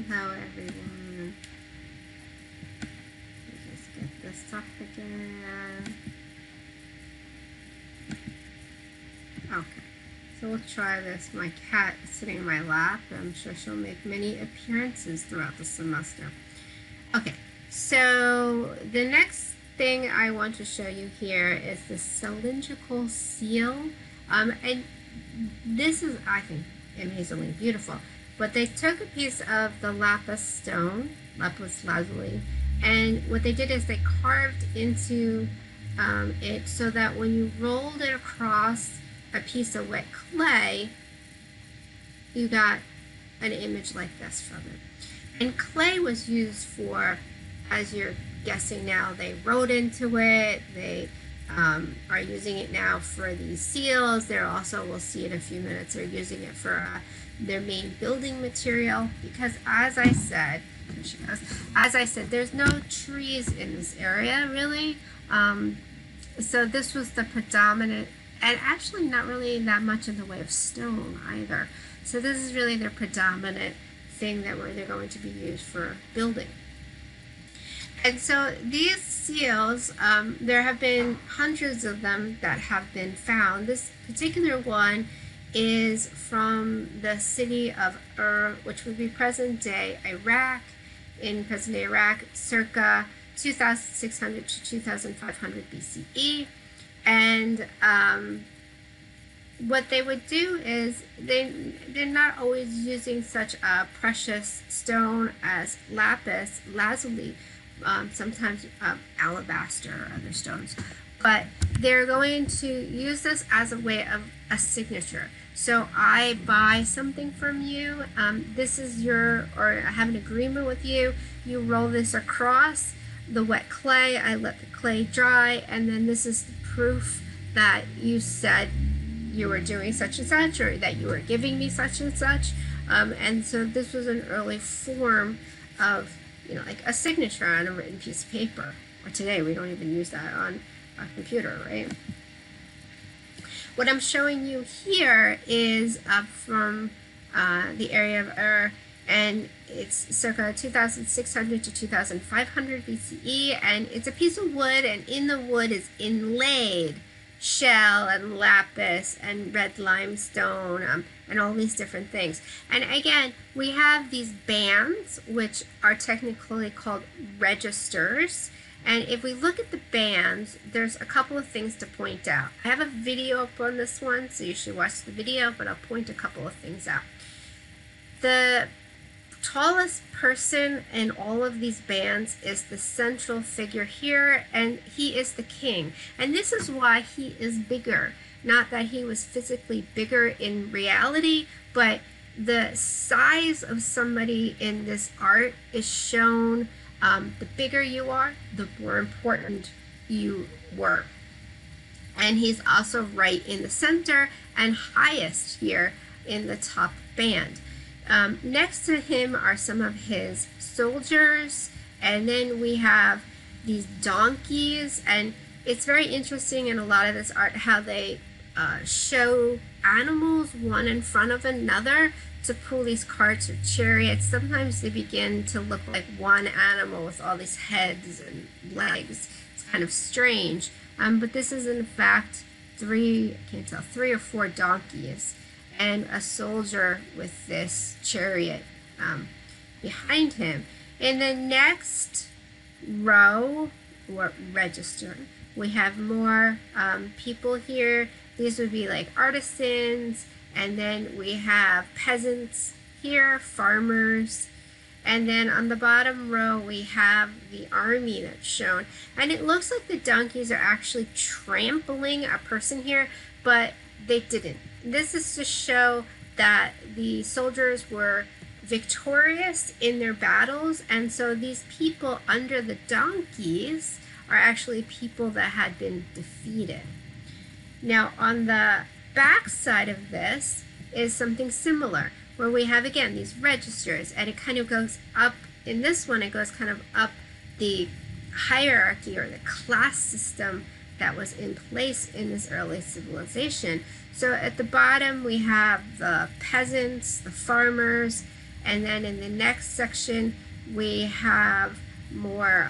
Hello everyone. Let me just get this up again. Okay, so we'll try this. My cat is sitting in my lap. I'm sure she'll make many appearances throughout the semester. Okay, so the next thing I want to show you here is the cylindrical seal. And this is, I think, amazingly beautiful. But they took a piece of the lapis stone, lapis lazuli, and what they did is they carved into it so that when you rolled it across a piece of wet clay, you got an image like this from it. And clay was used for, as you're guessing now, they wrote into it, they are using it now for these seals. They're also, we'll see in a few minutes, they're using it for their main building material because as I said, there's no trees in this area really. So this was the predominant, and actually not really that much in the way of stone either. So this is really their predominant thing that where they're going to be used for building. And so these seals, there have been hundreds of them that have been found. This particular one is from the city of which would be present-day Iraq, in present-day Iraq, circa 2600 to 2500 BCE. And what they would do is they're not always using such a precious stone as lapis lazuli, sometimes alabaster or other stones, but they're going to use this as a way of a signature. So I buy something from you, this is your, or I have an agreement with you, you roll this across the wet clay, I let the clay dry, and then this is the proof that you said you were doing such and such, or that you were giving me such and such. And so this was an early form of, you know, like a signature on a written piece of paper. Or today we don't even use that on a computer, right? What I'm showing you here is from the area of Ur, and it's circa 2600 to 2500 BCE, and it's a piece of wood, and in the wood is inlaid shell and lapis and red limestone and all these different things. And again, we have these bands which are technically called registers, and if we look at the bands, there's a couple of things to point out. I have a video up on this one, so you should watch the video, but I'll point a couple of things out. The tallest person in all of these bands is the central figure here, and he is the king. And this is why he is bigger. Not that he was physically bigger in reality, but the size of somebody in this art is shown. The bigger you are, the more important you were. And he's also right in the center and highest here in the top band. Next to him are some of his soldiers, and then we have these donkeys, and it's very interesting in a lot of this art how they show animals one in front of another to pull these carts or chariots. Sometimes they begin to look like one animal with all these heads and legs. It's kind of strange, but this is in fact three or four donkeys and a soldier with this chariot behind him. In the next row, or register, we have more people here. These would be like artisans, and then we have peasants here, farmers, and then on the bottom row we have the army that's shown. And it looks like the donkeys are actually trampling a person here, but they didn't. This is to show that the soldiers were victorious in their battles, and so these people under the donkeys are actually people that had been defeated. Now on the back side of this is something similar, where we have again these registers, and it kind of goes up. In this one it goes kind of up the hierarchy or the class system that was in place in this early civilization. So at the bottom we have the peasants, the farmers, And then in the next section, we have more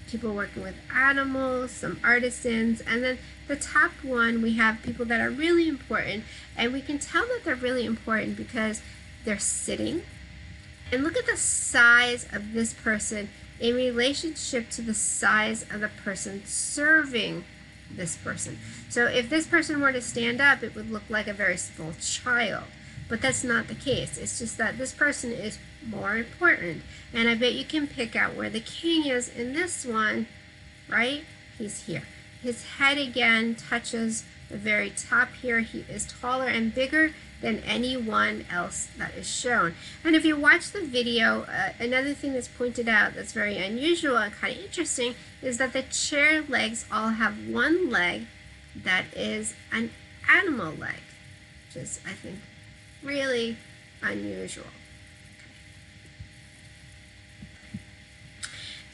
people working with animals, some artisans, and then the top one, we have people that are really important, and we can tell that they're really important because they're sitting. And look at the size of this person in relationship to the size of the person serving this person. So if this person were to stand up, it would look like a very small child. But that's not the case. It's just that this person is more important. And I bet you can pick out where the king is in this one, right? He's here. His head again touches the very top here. He is taller and bigger than anyone else that is shown. And if you watch the video, another thing that's pointed out that's very unusual and kind of interesting is that the chair legs all have one leg that is an animal leg, which is, I think, really unusual.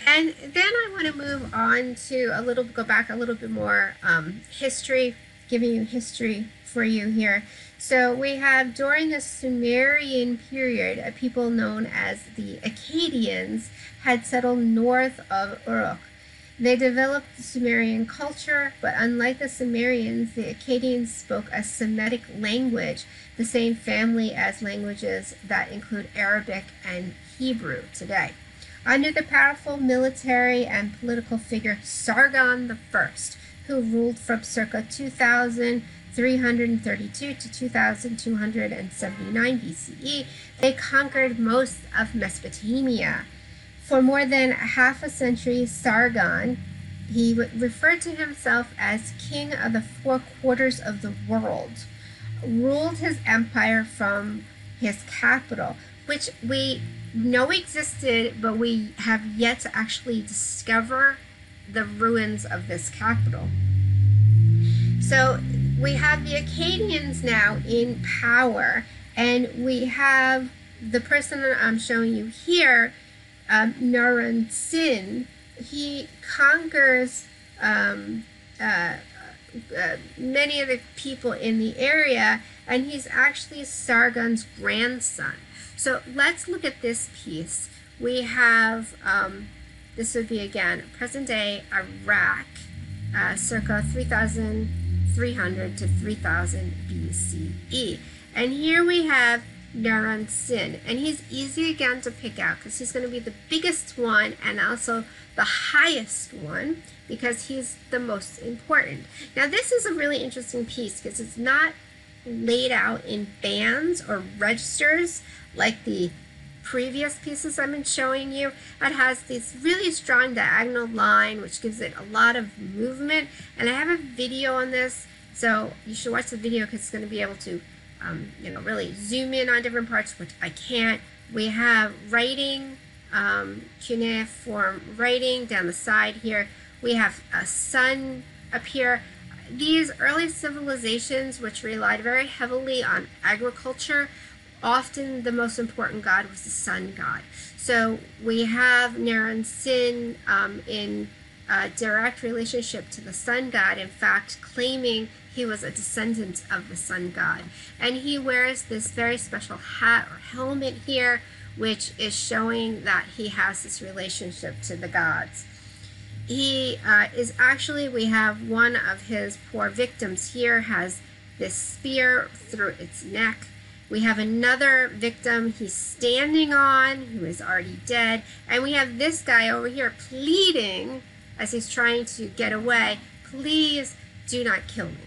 And then I want to move on to go back a little bit more history, giving you history for you here. So we have, during the Sumerian period, a people known as the Akkadians had settled north of Uruk. They developed the Sumerian culture, but unlike the Sumerians, the Akkadians spoke a Semitic language, the same family as languages that include Arabic and Hebrew today. Under the powerful military and political figure Sargon I, who ruled from circa 2332 to 2279 BCE, they conquered most of Mesopotamia. For more than half a century, Sargon, he referred to himself as king of the 4 quarters of the world, ruled his empire from his capital, which we know existed, but we have yet to actually discover the ruins of this capital. So we have the Akkadians now in power, and we have the person that I'm showing you here, Naram Sin. He conquers many of the people in the area, and he's actually Sargon's grandson. So let's look at this piece. We have, this would be again, present day Iraq, circa 3,300 to 3,000 BCE. And here we have Naram Sin, and he's easy again to pick out because he's going to be the biggest one and also the highest one because he's the most important. Now this is a really interesting piece because it's not laid out in bands or registers like the previous pieces I've been showing you. It has this really strong diagonal line which gives it a lot of movement, and I have a video on this, so you should watch the video because it's going to be able to really zoom in on different parts, which I can't. We have writing, cuneiform writing down the side here. We have a sun up here. These early civilizations, which relied very heavily on agriculture, often the most important god was the sun god. So we have Naram Sin in direct relationship to the sun god, in fact claiming he was a descendant of the sun god. And he wears this very special hat or helmet here, which is showing that he has this relationship to the gods. He is actually, we have one of his poor victims here has this spear through its neck. We have another victim he's standing on who is already dead. And we have this guy over here pleading as he's trying to get away, please do not kill me,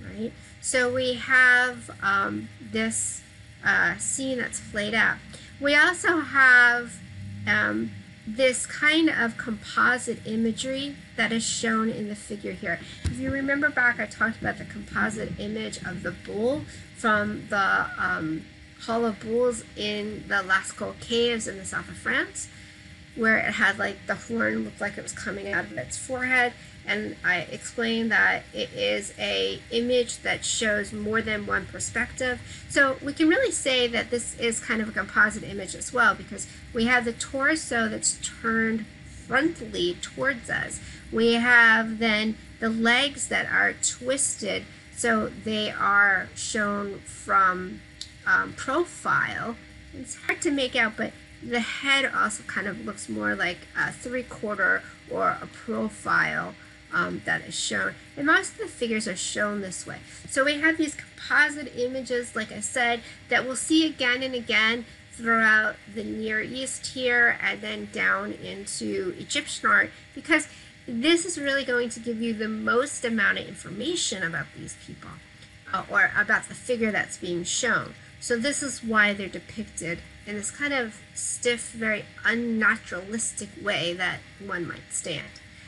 right? So we have this scene that's played out. We also have this kind of composite imagery that is shown in the figure here. If you remember back, I talked about the composite image of the bull from the Hall of Bulls in the Lascaux Caves in the south of France, where it had like the horn looked like it was coming out of its forehead. And I explained that it is a image that shows more than one perspective. So we can really say that this is kind of a composite image as well, because we have the torso that's turned frontally towards us. We have then the legs that are twisted, so they are shown from profile, It's hard to make out, but the head also kind of looks more like a three-quarter or a profile that is shown. And most of the figures are shown this way. So we have these composite images, like I said, that we'll see again and again throughout the Near East here and then down into Egyptian art, because this is really going to give you the most amount of information about these people or about the figure that's being shown. So this is why they're depicted in this kind of stiff, very unnaturalistic way that one might stand.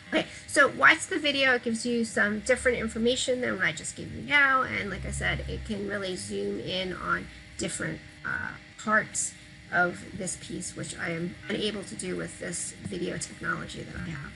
Okay, so watch the video. It gives you some different information than what I just gave you now. And like I said, it can really zoom in on different parts of this piece, which I am unable to do with this video technology that I have.